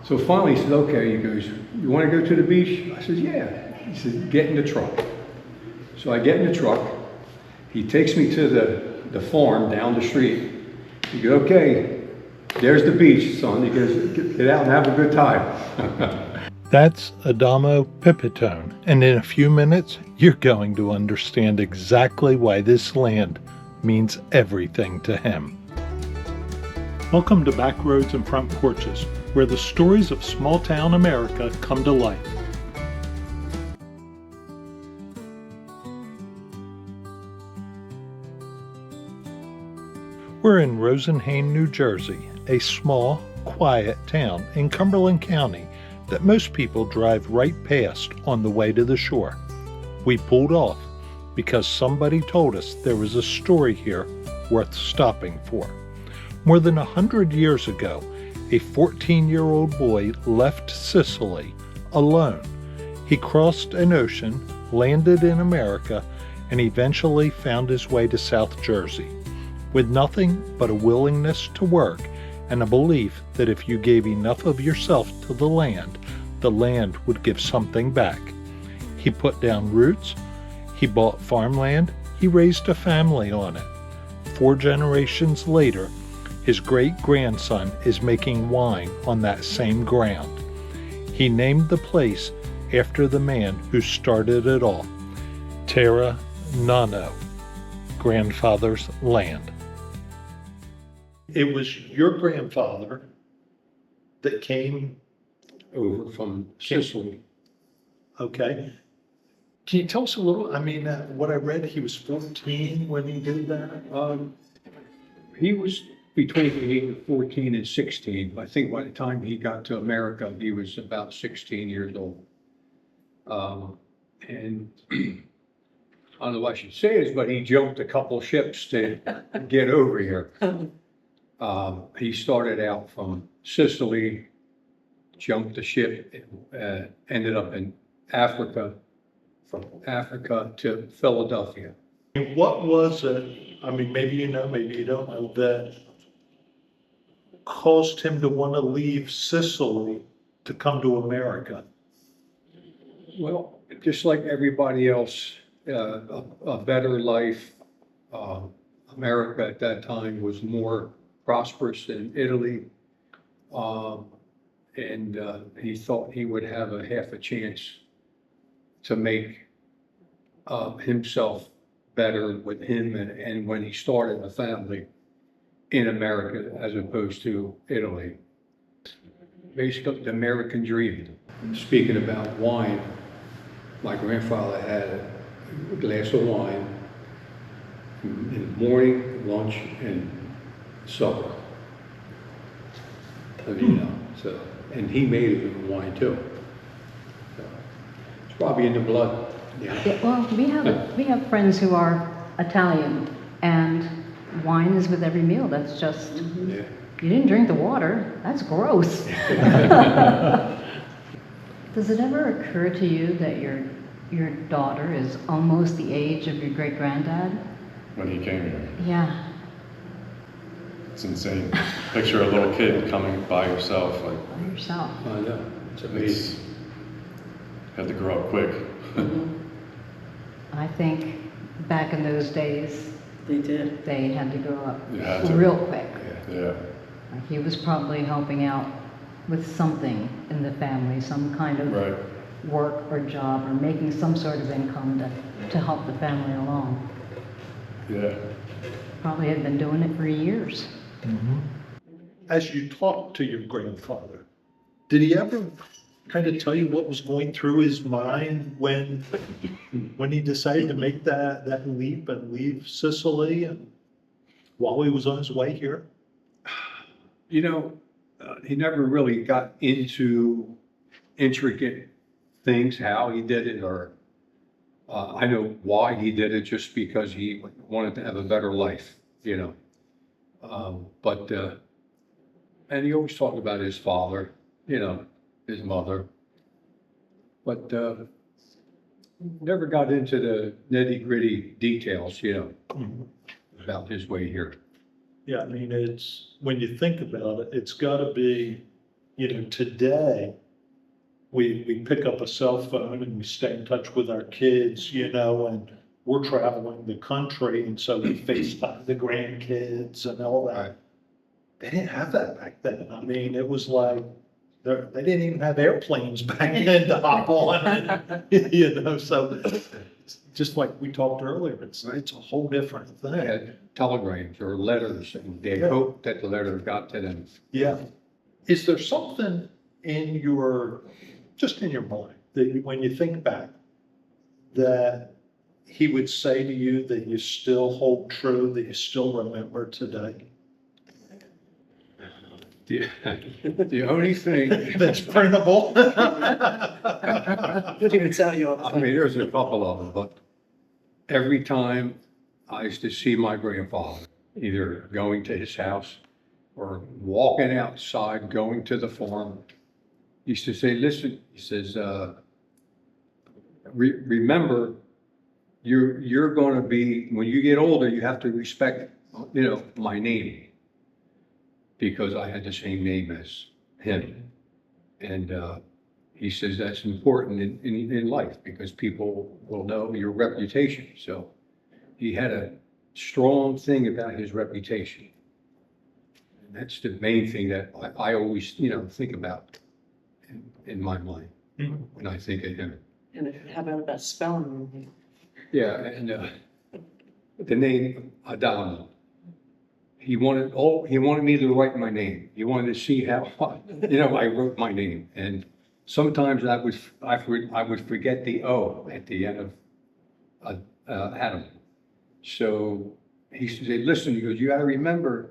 So finally he said, okay, he goes, you want to go to the beach? I said, yeah. He said, get in the truck. So I get in the truck. He takes me to the farm down the street. He goes, okay, there's the beach, son. He goes, get out and have a good time. That's Adamo Pipitone, and in a few minutes, you're going to understand exactly why this land means everything to him. Welcome to Back Roads and Front Porches, where the stories of small-town America come to life. We're in Rosenhain, New Jersey, a small, quiet town in Cumberland County that most people drive right past on the way to the shore. We pulled off because somebody told us there was a story here worth stopping for. More than 100 years ago, a 14-year-old boy left Sicily alone. He crossed an ocean, landed in America, and eventually found his way to South Jersey, with nothing but a willingness to work and a belief that if you gave enough of yourself to the land would give something back. He put down roots, he bought farmland, he raised a family on it. 4 generations later, his great-grandson is making wine on that same ground. He named the place after the man who started it all, Terra Nonno, grandfather's land. It was your grandfather that came Over from Sicily. Okay. Can you tell us a little, what I read, he was 14 when he did that? He was between the age of 14 and 16. I think by the time he got to America, he was about 16 years old. And I don't know what I should say is, but he jumped a couple ships to get over here. He started out from Sicily, jumped the ship, ended up in Africa, from Africa to Philadelphia. And what was it, maybe you know, maybe you don't know, that caused him to want to leave Sicily to come to America? Well, just like everybody else, a better life. America at that time was more prosperous than Italy. And he thought he would have half a chance to make himself better with him and when he started a family in America as opposed to Italy. Basically, the American dream. Speaking about wine, my grandfather had a glass of wine in the morning, lunch, and supper. So, and he made a good wine too. So, it's probably in the blood. Yeah, well, we have friends who are Italian, and wine is with every meal. That's just, Yeah. You didn't drink the water. That's gross. Does it ever occur to you that your daughter is almost the age of your great-granddad? When he came here. Yeah. It's insane. Picture a little kid coming by yourself, like By yourself. I know, it's amazing. had to grow up quick. I think back in those days, They did. they had to grow up You had to. real quick. Yeah. He was probably helping out with something in the family, some kind of Right. work or job, or making some sort of income to help the family along. Yeah. Probably had been doing it for years. As you talked to your grandfather, did he ever kind of tell you what was going through his mind when he decided to make that leap and leave Sicily and while he was on his way here? You know, he never really got into intricate things, how he did it, or I know why he did it, just because he wanted to have a better life, you know. And he always talked about his father, you know, his mother, but never got into the nitty-gritty details, you know, about his way here. Yeah, it's, when you think about it, it's gotta be today, we pick up a cell phone and we stay in touch with our kids, and we're traveling the country, and so we FaceTime the grandkids and all that. Right. They didn't have that back then. I mean, it was like, they didn't even have airplanes back then to hop on, so it's just like we talked earlier, it's a whole different They thing. had telegrams or letters, and they Yeah. hoped that the letter got to them. Yeah. Is there something just in your mind, that when you think back, that he would say to you that you still hold true, that you still remember today? The only thing, That's printable? Didn't even tell you all the I time. mean, there's a couple of them, but every time I used to see my grandfather, either going to his house or walking outside, going to the farm, he used to say, listen, he says, remember, you're going to be, when you get older, you have to respect, my name. Because I had the same name as him. And he says that's important in life because people will know your reputation. So he had a strong thing about his reputation. And that's the main thing that I always, think about in my mind when I think of him. And how about spelling? Yeah, and the name Adamo. He wanted me to write my name. He wanted to see how, I wrote my name. And sometimes I would forget the O at the end of Adam. So he said, listen, he goes, you got to remember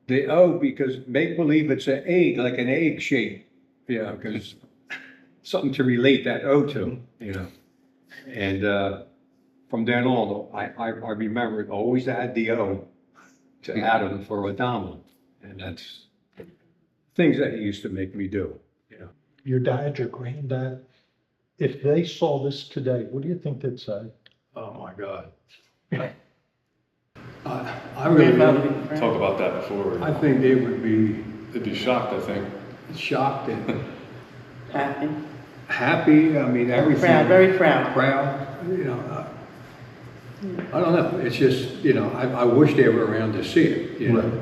the O because make believe it's an egg, like an egg shape, because something to relate that O to, And from then on, I remembered always add the O to Adam for Adamo. And that's things that he used to make me do, Your dad, your granddad, if they saw this today, what do you think they'd say? Oh, my God. I really don't, Talk about that before. I think they would be They'd be shocked, I think. shocked and Happy. happy. I mean, everything. Proud, very proud. Proud, I don't know. It's just, I wish they were around to see it, Right.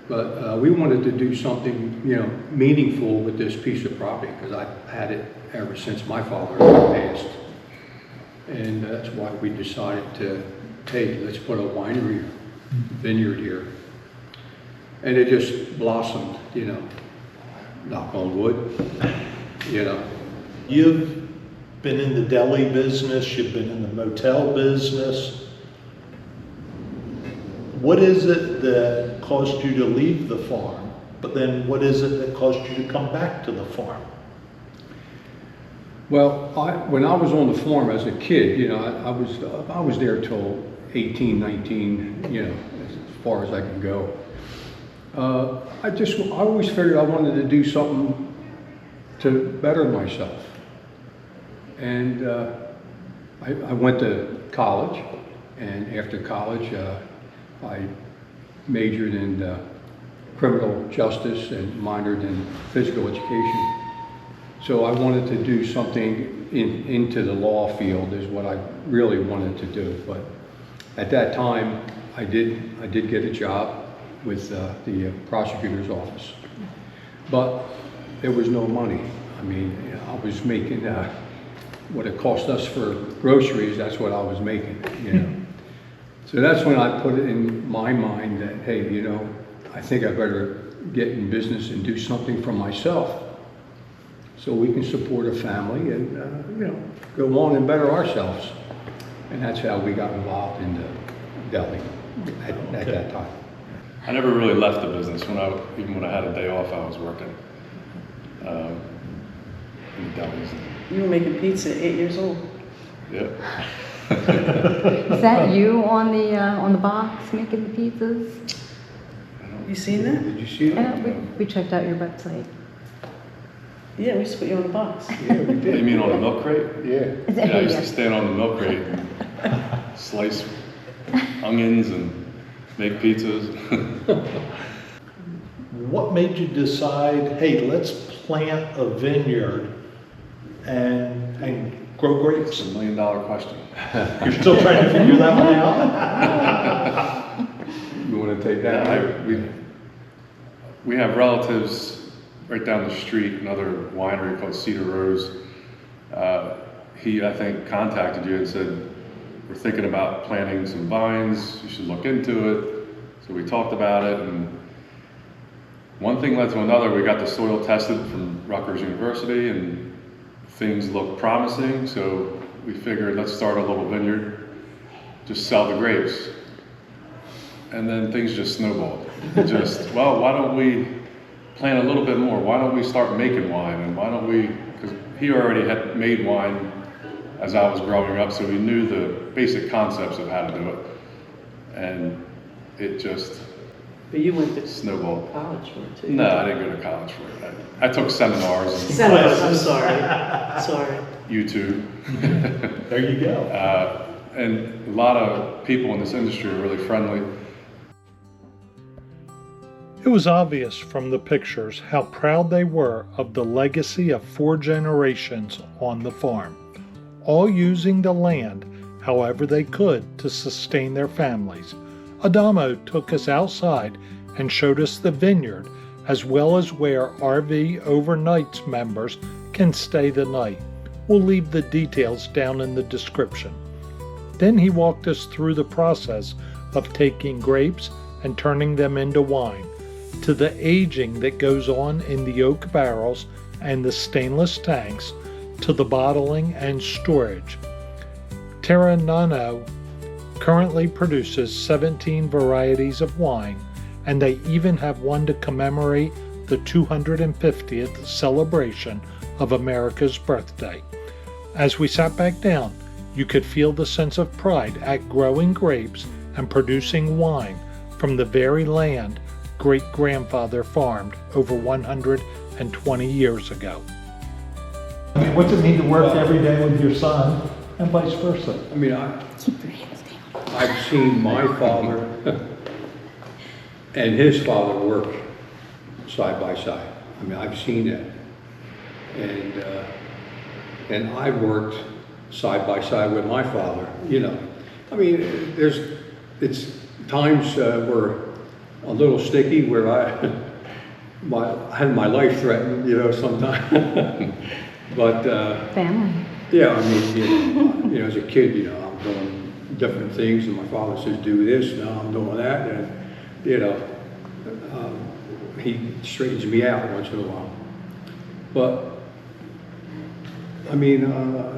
But we wanted to do something, meaningful with this piece of property because I've had it ever since my father passed. And that's why we decided to let's put a winery, vineyard here. And it just blossomed, knock on wood, You've been in the deli business, you've been in the motel business. What is it that caused you to leave the farm? But then what is it that caused you to come back to the farm? Well, when I was on the farm as a kid, I was there till 18, 19, as far as I can go. I always figured I wanted to do something to better myself. And I went to college, and after college, I majored in criminal justice and minored in physical education. So I wanted to do something into the law field is what I really wanted to do. But at that time, I did get a job with the prosecutor's office. But there was no money. I mean, I was making what it cost us for groceries, that's what I was making, So that's when I put it in my mind that, hey, I think I better get in business and do something for myself so we can support a family and, go on and better ourselves. And that's how we got involved in the deli at that time. I never really left the business. Even when I had a day off, I was working in the delis. You were making pizza at 8 years old. Yep. Is that you on the box making the pizzas? You seen that? Did you see Yeah, that? we checked out your website. Yeah, we used to put you on the box. Yeah, we You did. mean on a milk crate? Yeah. Yeah, I used to stand on the milk crate and slice onions and make pizzas. what made you decide, hey, let's plant a vineyard and grow grapes? It's a $1 million question. You're still trying to figure that one out? You want to take that? We have relatives right down the street, another winery called Cedar Rose. He, I think, contacted you and said, we're thinking about planting some vines, you should look into it. So we talked about it, and one thing led to another. We got the soil tested from Rutgers University, and things looked promising, so we figured let's start a little vineyard, just sell the grapes. And then things just snowballed. Well, why don't we plant a little bit more? Why don't we start making wine? And why don't we, because he already had made wine as I was growing up, so we knew the basic concepts of how to do it. And it just But you went to snowballed. college for it too. No, I didn't go to college for it. I took seminars and Seminars, I'm sorry. Sorry. YouTube. There you go. And a lot of people in this industry are really friendly. It was obvious from the pictures how proud they were of the legacy of 4 generations on the farm, all using the land however they could to sustain their families. Adamo took us outside and showed us the vineyard, as well as where RV Overnights members can stay the night. We'll leave the details down in the description. Then he walked us through the process of taking grapes and turning them into wine, to the aging that goes on in the oak barrels and the stainless tanks, to the bottling and storage. Terra Nonno currently produces 17 varieties of wine, and they even have one to commemorate the 250th celebration of America's birthday. As we sat back down, you could feel the sense of pride at growing grapes and producing wine from the very land great-grandfather farmed over 120 years ago. I mean, what's it mean to work every day with your son and vice versa? I mean, I've seen my father and his father work side by side. I mean, I've seen it. And I worked side by side with my father, you know. I mean, it's times were a little sticky where I had my life threatened, you know, sometimes. But Family. yeah, I mean, you know, as a kid, you know, I'm doing different things, and my father says, do this, now I'm doing that, and, you know, he straightens me out once in a while. But, I mean,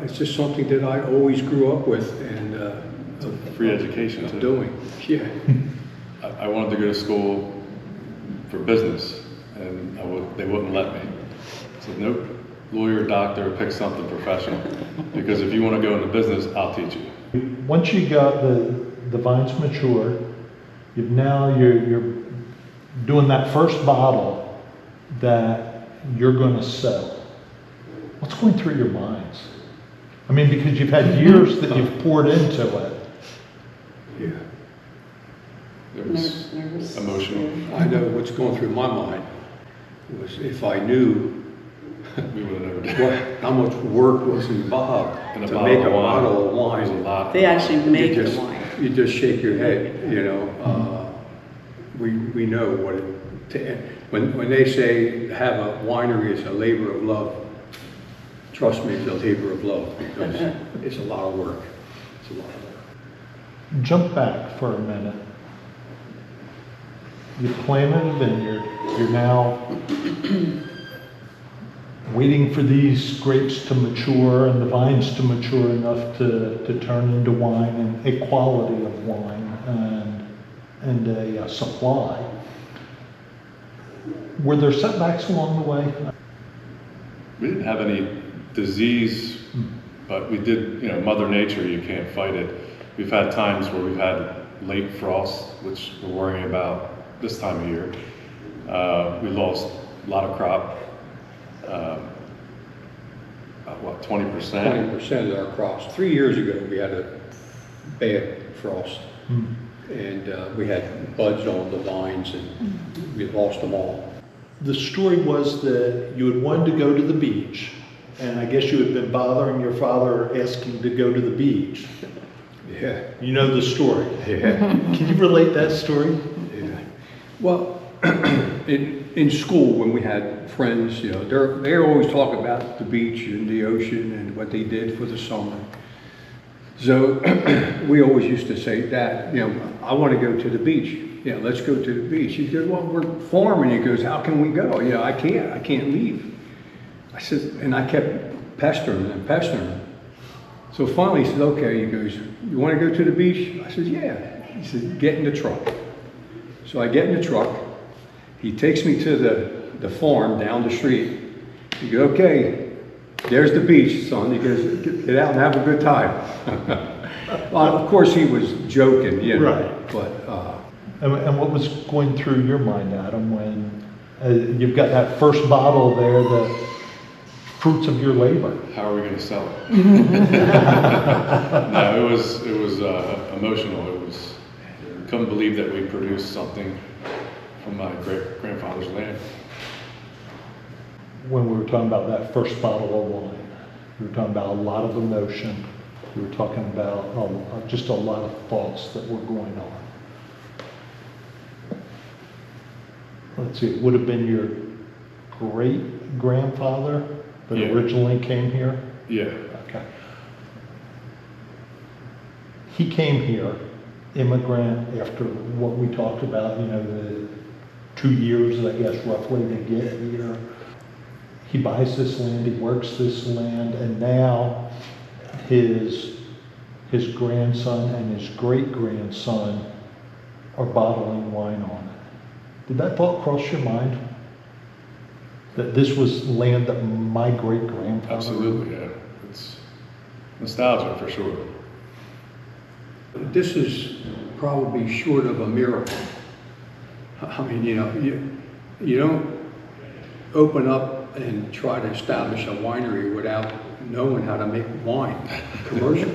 it's just something that I always grew up with, and It's a free education too. doing, yeah. I wanted to go to school for business, and they wouldn't let me. I said, nope, lawyer, doctor, pick something professional. Because if you want to go into business, I'll teach you. Once you got the vines mature, you're doing that first bottle that you're going to sell. What's going through your minds? I mean, because you've had years that you've poured into it. Yeah. It was Nervous. emotional. I know what's going through my mind was if I knew We would have never done it. how much work was involved In a to bottle make a of wine. bottle of There's a wine. lot. They actually make You the just- wine. You just shake your head, you know. We know what when they say have a winery is a labor of love. Trust me, it's a labor of love because it's a lot of work. It's a lot of work. Jump back for a minute. You planted a vineyard. You're now waiting for these grapes to mature and the vines to mature enough to turn into wine and a quality of wine and a supply. Were there setbacks along the way? We didn't have any disease, but we did, you know, Mother Nature, you can't fight it. We've had times where we've had late frost, which we're worrying about this time of year. We lost a lot of crop. About 20%? 20% of our crops. 3 years ago, we had a bad frost. And we had buds on the vines and we lost them all. the story was that you had wanted to go to the beach, and I guess you had been bothering your father asking to go to the beach. Yeah, You know the story. yeah, Can you relate that story? yeah. Well, in school, when we had friends, you know, they always talk about the beach and the ocean and what they did for the summer. So we always used to say, Dad, you know, I want to go to the beach. Yeah, let's go to the beach. He goes, well, we're farming. He goes, how can we go? You know, I can't leave. I said, and I kept pestering and pestering him. So finally he said, okay, he goes, you want to go to the beach? I said, yeah. He said, get in the truck. So I get in the truck. He takes me to the farm down the street. He goes, okay, there's the beach, son. He goes, get out and have a good time. Well, of course he was joking, you know. Right. But, And what was going through your mind, Adam, when you've got that first bottle there, the fruits of your labor? How are we going to sell it? No, it was emotional. It was, couldn't believe that we produced something from my great grandfather's land. When we were talking about that first bottle of wine, we were talking about a lot of emotion. We were talking about just a lot of thoughts that were going on. Let's see, it would have been your great grandfather that Yeah. originally came here? Yeah, Okay. He came here, immigrant, after what we talked about, you know, the 2 years, I guess, roughly to get here. He buys this land, he works this land, and now his grandson and his great-grandson are bottling wine on it. Did that thought cross your mind? That this was land that my great-grandfather... absolutely, yeah. It's nostalgia for sure. this is probably short of a miracle. I mean, you know, you don't open up and try to establish a winery without knowing how to make wine commercial.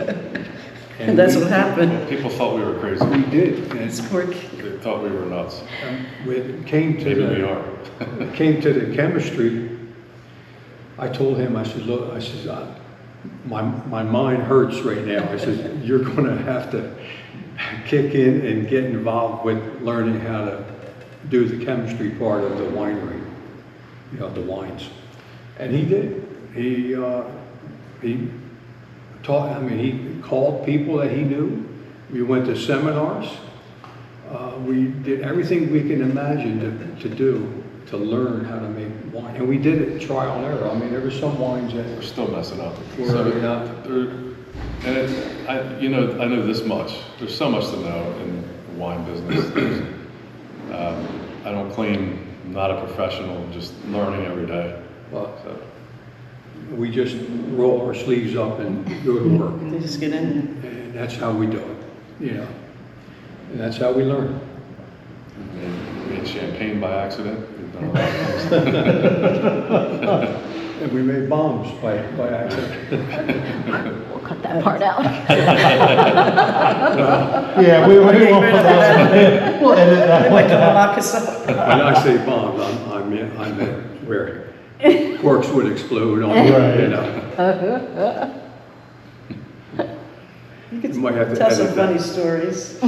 And that's what happened. People thought we were crazy. We did. It's And work. They thought we were nuts. it came to Maybe we the, are. came to the chemistry. I told him, I said, look, I said, my mind hurts right now. I said, you're going to have to kick in and get involved with learning how to do the chemistry part of the winery, you know, the wines. And he did. He taught, I mean, he called people that he knew. We went to seminars. We did everything we can imagine to do to learn how to make wine. And we did it trial and error. I mean, there were some wines that We're still messing up. We're So, not. I know this much. There's so much to know in the wine business. I don't claim I'm not a professional, just learning every day. Well, So, we just roll our sleeves up and go to work. They just get in. And that's how we do it, you know. And that's how we learn. we made champagne by accident. We've done a lot of things. And we made bombs by accident. We'll cut that part out. Yeah, we won't put that one in. We'll edit They that might one come out. lock us up. When I say bombs, I meant where corks would explode on, Right. you know. You could You might have to tell some edit that. funny stories.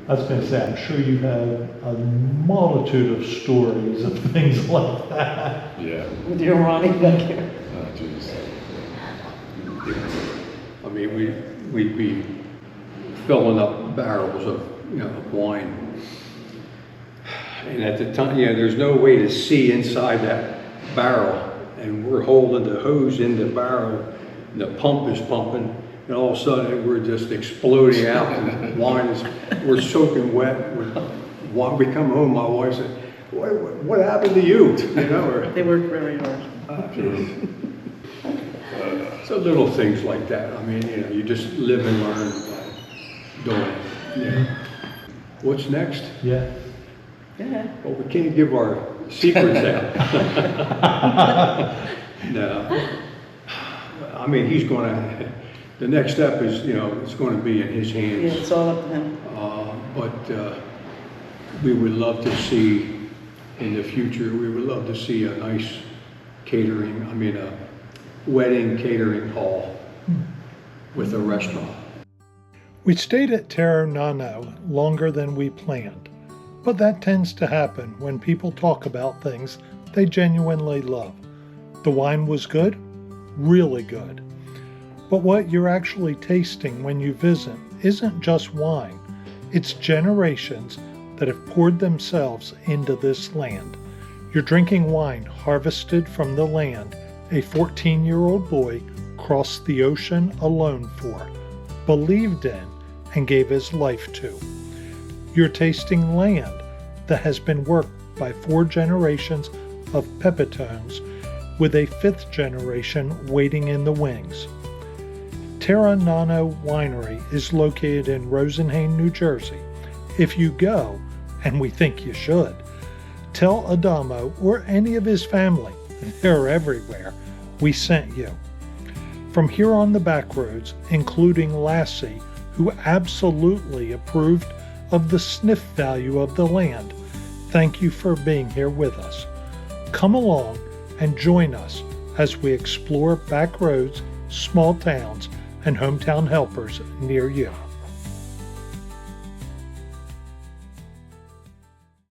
I was going to say, I'm sure you have a multitude of stories of things like that. Yeah. With your Ronnie back here. Oh, jeez. I mean, we'd be filling up barrels of, you know, of wine. And at the time, you know, there's no way to see inside that barrel. And we're holding the hose in the barrel, and the pump is pumping, and all of a sudden we're just exploding out, and wine is, we're soaking wet. When we come home, my wife said, what happened to you? You know, or, They work very hard. so little things like that. I mean, you know, you just live and learn by doing it. Yeah. What's next? Yeah. Yeah. Well, we can't give our secrets out. No. I mean, he's gonna, the next step is, you know, it's gonna be in his Yeah, hands. it's all up to him. But we would love to see in the future, we would love to see a nice a wedding catering hall with a restaurant. We stayed at Terra Nonno longer than we planned, but that tends to happen when people talk about things they genuinely love. The wine was good, really good. But what you're actually tasting when you visit isn't just wine, it's generations that have poured themselves into this land. You're drinking wine harvested from the land a 14-year-old boy crossed the ocean alone for, believed in, and gave his life to. You're tasting land that has been worked by 4 generations of Pepitones with a 5th generation waiting in the wings. Terra Nonno Winery is located in Rosenhain, New Jersey. If you go, and we think you should, tell Adamo or any of his family, they're everywhere, we sent you. From here on the back roads, including Lassie, who absolutely approved of the sniff value of the land, thank you for being here with us. Come along and join us as we explore back roads, small towns, and hometown helpers near you.